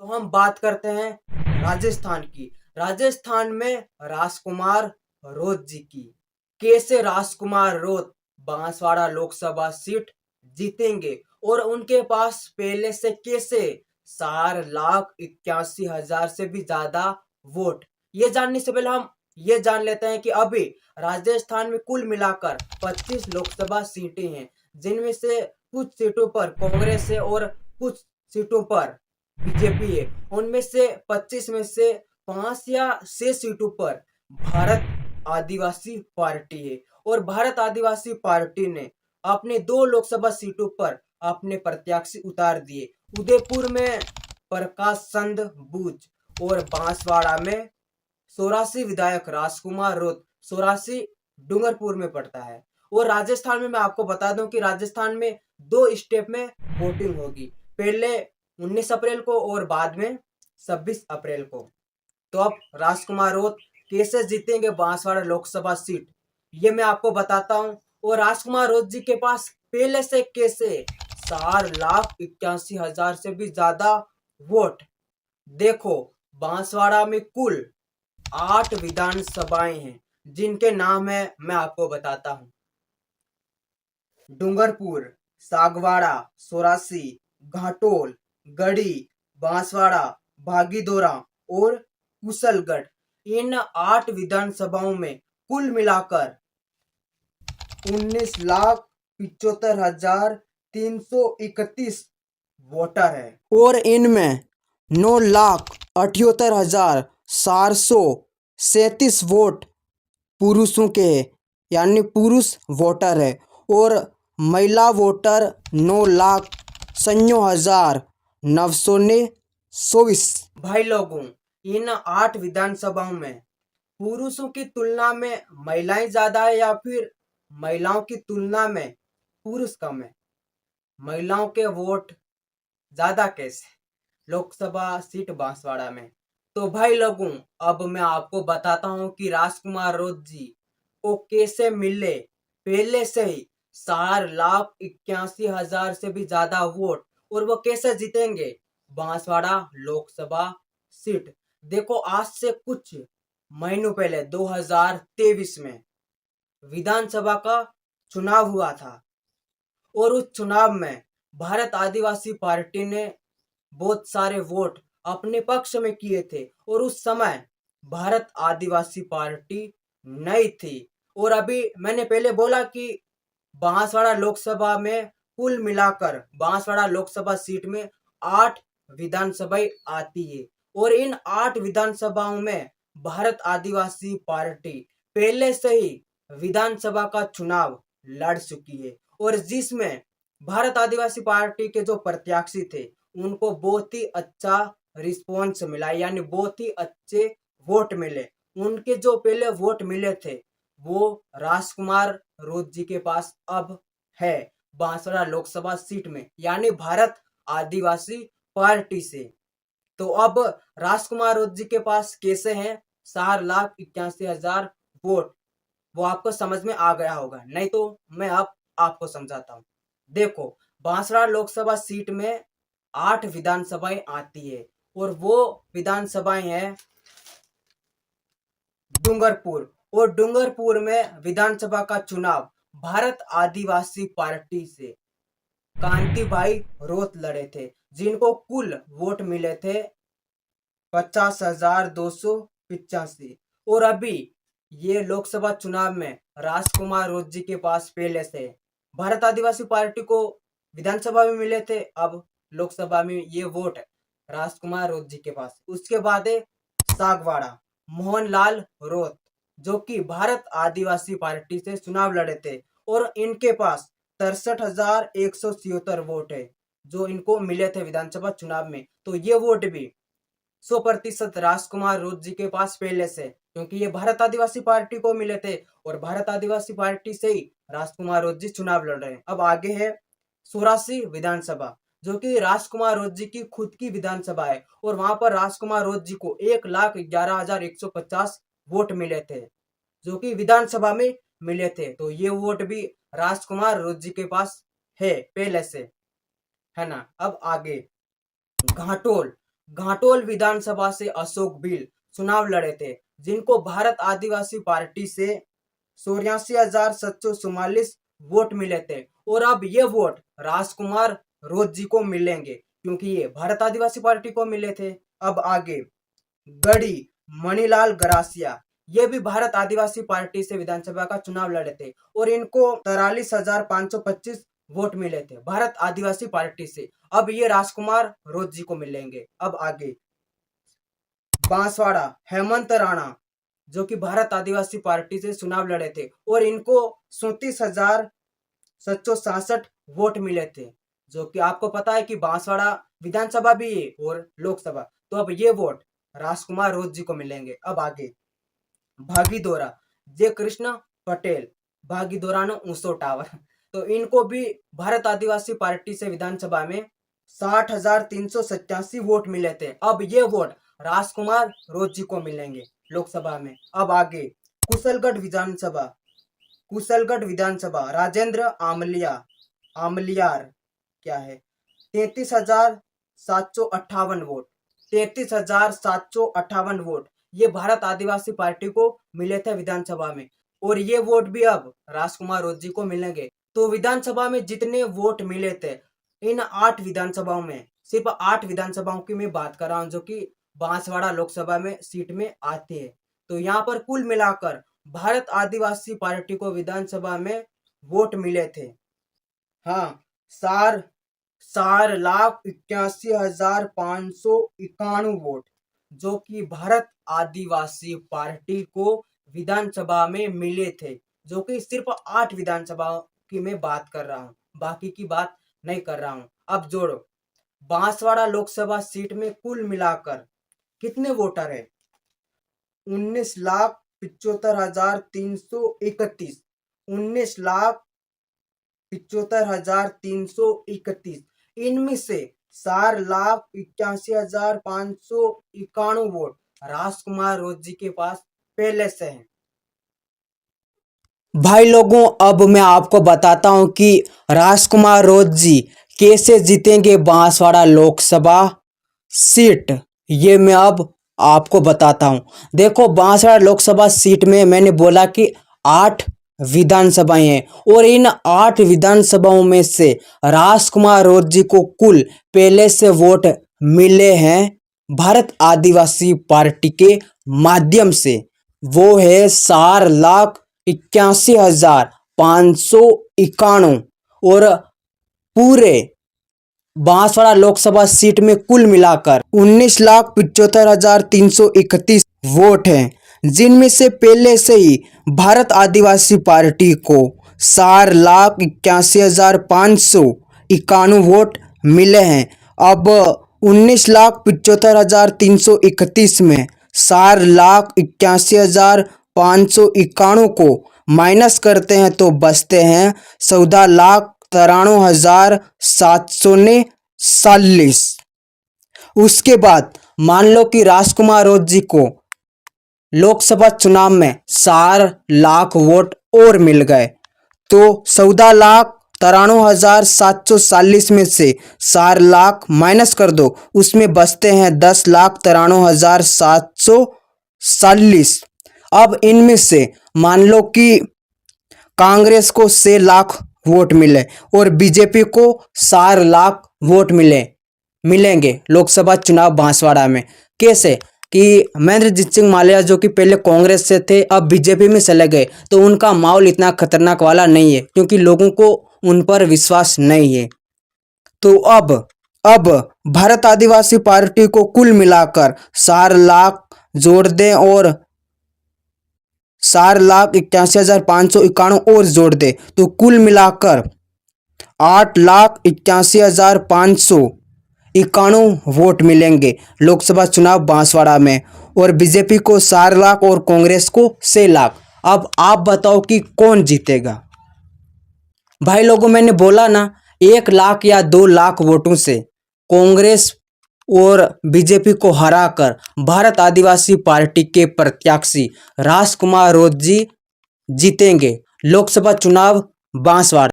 तो हम बात करते हैं राजस्थान की। राजस्थान में राजकुमार रोत जी की। कैसे राजकुमार रोत बांसवाड़ा लोकसभा सीट जीतेंगे और उनके पास पहले से कैसे 4,81,000 से भी ज्यादा वोट। ये जानने से पहले हम ये जान लेते हैं कि अभी राजस्थान में कुल मिलाकर 25 लोकसभा सीटें हैं, जिनमें से कुछ सीटों पर कांग्रेस है और कुछ सीटों पर बीजेपी है। उनमें से 25 में से 5 या 6 सीटों पर भारत आदिवासी पार्टी है और भारत आदिवासी पार्टी ने अपने 2 लोकसभा सीटों पर अपने प्रत्याशी उतार दिए। उदयपुर में प्रकाश चंद बूच और बांसवाड़ा में सोरासी विधायक राजकुमार रोत। सोरासी डूंगरपुर में पड़ता है। और राजस्थान में मैं आपको बता दूं कि राजस्थान में 2 स्टेप में वोटिंग होगी, पहले 19 अप्रैल को और बाद में 26 अप्रैल को। तो अब राजकुमार रोत कैसे जीतेंगे बांसवाड़ा लोकसभा सीट, ये मैं आपको बताता हूं। और राजकुमार रोत जी के पास पहले से कैसे 4,81,000 से भी ज्यादा वोट। देखो, बांसवाड़ा में कुल 8 विधानसभाएं हैं, जिनके नाम है मैं आपको बताता हूं। डूंगरपुर, सागवाड़ा, सोरासी, घाटोल, गढ़ी, बांसवाड़ा, भागीदोरा और कुशलगढ़। इन 8 विधानसभाओं में कुल मिलाकर 19,75,331 वोटर है और इनमें 9,78,437 वोट पुरुषों के हैं, यानी पुरुष वोटर है। और महिला वोटर 9,96,924। भाई लोगों, इन 8 विधानसभाओं में पुरुषों की तुलना में महिलाएं ज्यादा है या फिर महिलाओं की तुलना में पुरुष कम है? महिलाओं के वोट ज्यादा कैसे लोकसभा सीट बांसवाड़ा में? तो भाई लोगों, अब मैं आपको बताता हूं कि राजकुमार रोत जी को कैसे मिले पहले से ही 4,81,000 से भी ज्यादा वोट और वो कैसे जीतेंगे बांसवाड़ा लोकसभा सीट। देखो, आज से कुछ महीनों पहले 2023 में विधानसभा का चुनाव हुआ था और उस चुनाव में भारत आदिवासी पार्टी ने बहुत सारे वोट अपने पक्ष में किए थे और उस समय भारत आदिवासी पार्टी नहीं थी। और अभी मैंने पहले बोला कि बांसवाड़ा लोकसभा में कुल मिलाकर बांसवाड़ा लोकसभा सीट में 8 विधानसभाएं आती है और इन 8 विधानसभाओं में भारत आदिवासी पार्टी पहले से ही विधानसभा का चुनाव लड़ चुकी है और जिसमें भारत आदिवासी पार्टी के जो प्रत्याशी थे उनको बहुत ही अच्छा रिस्पॉन्स मिला, यानी बहुत ही अच्छे वोट मिले। उनके जो पहले वोट मिले थे वो राजकुमार रोत जी के पास अब है बांसवाड़ा लोकसभा सीट में, यानी भारत आदिवासी पार्टी से। तो अब राजकुमार रोत जी के पास कैसे हैं 4,81,000 वोट, वो आपको समझ में आ गया होगा। नहीं तो मैं अब आपको समझाता हूँ। देखो, बांसवाड़ा लोकसभा सीट में 8 विधानसभाएं आती है और वो विधानसभाएं हैं डूंगरपुर। और डूंगरपुर में विधानसभा का चुनाव भारत आदिवासी पार्टी से कांति भाई रोत लड़े थे, जिनको कुल वोट मिले थे 50,285। और अभी ये लोकसभा चुनाव में राजकुमार रोत जी के पास पहले से भारत आदिवासी पार्टी को विधानसभा में मिले थे, अब लोकसभा में ये वोट राजकुमार रोत जी के पास। उसके बाद है सागवाड़ा, मोहनलाल रोत, जो कि भारत आदिवासी पार्टी से चुनाव लड़े थे और इनके पास 63,176 वोट है जो इनको मिले थे विधानसभा चुनाव में। तो ये वोट भी 100% राजकुमार रोत जी के पास पहले से, क्योंकि ये भारत आदिवासी पार्टी को मिले थे और भारत आदिवासी पार्टी से ही राजकुमार रोत जी चुनाव लड़ रहे हैं। अब आगे है सोरासी विधानसभा, जो कि राजकुमार रोत जी की खुद की विधानसभा है और वहां पर राजकुमार रोत जी को 1,11,150 वोट मिले थे, जो कि विधानसभा में मिले थे। तो ये वोट भी राजकुमार रोत जी के पास है पहले से, है ना। अब आगे घाटोल, घाटोल विधानसभा से अशोक बिल चुनाव लड़े थे, जिनको भारत आदिवासी पार्टी से 84,744 वोट मिले थे। और अब ये वोट राजकुमार रोज जी को मिलेंगे, क्योंकि ये भारत आदिवासी पार्टी को मिले थे। अब आगे गढ़ी मणिलाल गरासिया, ये भी भारत आदिवासी पार्टी से विधानसभा का चुनाव लड़े थे और इनको 43,525 वोट मिले थे भारत आदिवासी पार्टी से। अब ये राजकुमार रोज जी को मिलेंगे। अब आगे बांसवाड़ा हेमंत राणा, जो कि भारत आदिवासी पार्टी से चुनाव लड़े थे और इनको 37,766 वोट मिले थे, जो कि आपको पता है कि बांसवाड़ा विधानसभा भी है और लोकसभा। तो अब ये वोट राजकुमार रोज जी को मिलेंगे। अब आगे भागीदोरा जय कृष्ण पटेल, भागीदोरा ने ऊंसो टावर, तो इनको भी भारत आदिवासी पार्टी से विधानसभा में 60,387 वोट मिले थे। अब ये वोट राजकुमार रोज जी को मिलेंगे लोकसभा में। अब आगे कुशलगढ़ विधानसभा राजेंद्र आमलियार क्या है 33,758 वोट, 33,758 वोट ये भारत आदिवासी पार्टी को मिले थे विधानसभा में और ये वोट भी अब राजकुमार रोज जी को मिलेंगे। तो विधानसभा में जितने वोट मिले थे इन 8 विधानसभाओं में, सिर्फ 8 विधानसभाओं की मैं बात कर रहा हूँ, जो कि बांसवाड़ा लोकसभा में सीट में आती है। तो यहाँ पर कुल मिलाकर भारत आदिवासी पार्टी को विधानसभा में वोट मिले थे, हाँ 4,81,591 वोट, जो कि भारत आदिवासी पार्टी को विधानसभा में मिले थे, जो कि सिर्फ 8 विधानसभा की मैं बात कर रहा हूँ, बाकी की बात नहीं कर रहा हूँ। अब जोड़ो बांसवाड़ा लोकसभा सीट में कुल मिलाकर कितने वोटर है 19,75,331, 19,75,331, इनमें से 4,81,591 वोट राजकुमार रोज जी के पास पहले से हैं। भाई लोगों, अब मैं आपको बताता हूं कि राजकुमार रोज जी कैसे जीतेंगे बांसवाड़ा लोकसभा सीट, ये मैं अब आपको बताता हूं। देखो बांसवाड़ा लोकसभा सीट में मैंने बोला कि 8 विधानसभाएं हैं और इन 8 विधानसभाओं में से राजकुमार रोज जी को कुल पहले से वोट मिले हैं भारत आदिवासी पार्टी के माध्यम से, वो है 4,81,591 और पूरे बांसवाड़ा लोकसभा सीट में कुल मिलाकर 19,75,331 वोट हैं, जिनमें से पहले से ही भारत आदिवासी पार्टी को 4,81,591 वोट मिले हैं। अब 19,75,331 में 4,81,591 को माइनस करते हैं तो बचते हैं 14,93,740। उसके बाद मान लो कि राजकुमार रोज जी को लोकसभा चुनाव में 4 लाख वोट और मिल गए, तो 14,93,740 में से 4 लाख माइनस कर दो, उसमें बचते हैं 10,93,740। अब इनमें से मान लो कि कांग्रेस को 6 लाख वोट मिले और बीजेपी को 4 लाख वोट मिलेंगे लोकसभा चुनाव बांसवाड़ा में। कैसे कि महेंद्रजीत सिंह मालविया जो कि पहले कांग्रेस से थे अब बीजेपी में चले गए, तो उनका माहौल इतना खतरनाक वाला नहीं है, क्योंकि लोगों को उन पर विश्वास नहीं है। तो अब भारत आदिवासी पार्टी को कुल मिलाकर 4 लाख जोड़ दें और 4,81,591 और जोड़ दे तो कुल मिलाकर 8,81,591 वोट मिलेंगे लोकसभा चुनाव बांसवाड़ा में, और बीजेपी को 4 लाख और कांग्रेस को 6 लाख। अब आप बताओ कि कौन जीतेगा। भाई लोगों, मैंने बोला ना 1 लाख या 2 लाख वोटों से कांग्रेस और बीजेपी को हराकर भारत आदिवासी पार्टी के प्रत्याशी राजकुमार रोज जी जीतेंगे लोकसभा चुनाव बांसवाड़ा।